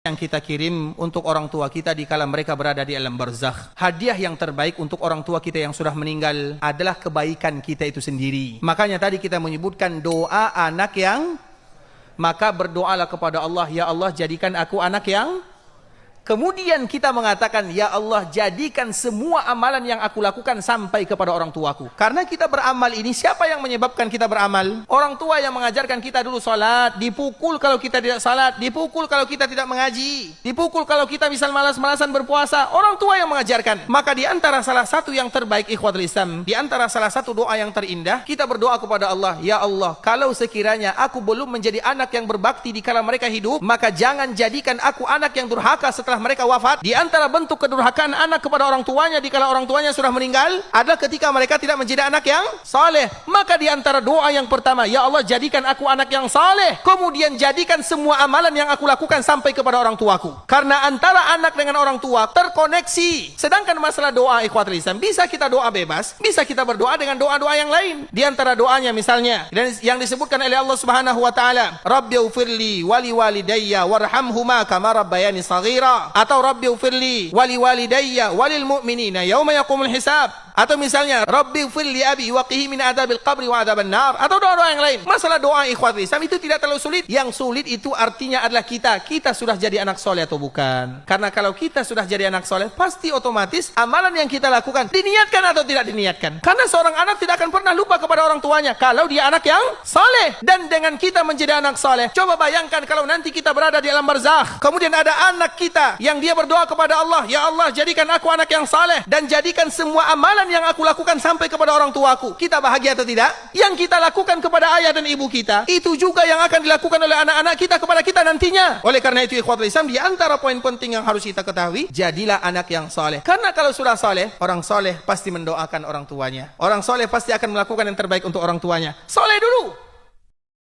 yang kita kirim untuk orang tua kita di kala mereka berada di alam barzakh. Hadiah yang terbaik untuk orang tua kita yang sudah meninggal adalah kebaikan kita itu sendiri. Makanya tadi kita menyebutkan doa anak yang, maka berdoalah kepada Allah, ya Allah jadikan aku anak yang. Kemudian kita mengatakan, ya Allah jadikan semua amalan yang aku lakukan sampai kepada orang tuaku. Karena kita beramal ini, siapa yang menyebabkan kita beramal? Orang tua yang mengajarkan kita dulu salat, dipukul kalau kita tidak salat, dipukul kalau kita tidak mengaji, dipukul kalau kita misal malas-malasan berpuasa. Orang tua yang mengajarkan. Maka di antara salah satu yang terbaik ikhwatul Islam, di antara salah satu doa yang terindah, kita berdoa kepada Allah, ya Allah, kalau sekiranya aku belum menjadi anak yang berbakti di kala mereka hidup, maka jangan jadikan aku anak yang durhaka setelah mereka wafat. Di antara bentuk kedurhakaan anak kepada orang tuanya di kala orang tuanya sudah meninggal adalah ketika mereka tidak menjadi anak yang saleh. Maka di antara doa yang pertama, ya Allah jadikan aku anak yang saleh, kemudian jadikan semua amalan yang aku lakukan sampai kepada orang tuaku. Karena antara anak dengan orang tua terkoneksi. Sedangkan masalah doa ikhwatul Islam, bisa kita doa bebas, bisa kita berdoa dengan doa-doa yang lain. Di antara doanya misalnya yang disebutkan oleh Allah Subhanahu wa taala, Rabbighfirli wali walidayya warhamhuma kama rabbayani shaghira, atau Rabbighfirli wali walidayya walil mu'minina yauma yaqumul hisab, atau misalnya Rabbighfirli abi waqihi min adzabil qabri wa adzaban nar, atau doa-doa yang lain. Masalah doa ikhwatul Islam itu tidak terlalu sulit. Yang sulit itu artinya adalah kita sudah jadi anak soleh atau bukan. Karena kalau kita sudah jadi anak soleh, pasti otomatis amalan yang kita lakukan diniatkan atau tidak diniatkan. Karena seorang anak tidak akan pernah lupa kepada orang tuanya kalau dia anak yang soleh. Dan dengan kita menjadi anak soleh, coba bayangkan kalau nanti kita berada di alam barzakh, kemudian ada anak kita yang dia berdoa kepada Allah, ya Allah jadikan aku anak yang saleh dan jadikan semua amalan yang aku lakukan sampai kepada orang tuaku. Kita bahagia atau tidak? Yang kita lakukan kepada ayah dan ibu kita, itu juga yang akan dilakukan oleh anak-anak kita kepada kita nantinya. Oleh karena itu ikhwatul Islam, di antara poin penting yang harus kita ketahui, jadilah anak yang saleh. Karena kalau sudah saleh, orang saleh pasti mendoakan orang tuanya. Orang saleh pasti akan melakukan yang terbaik untuk orang tuanya. Saleh dulu.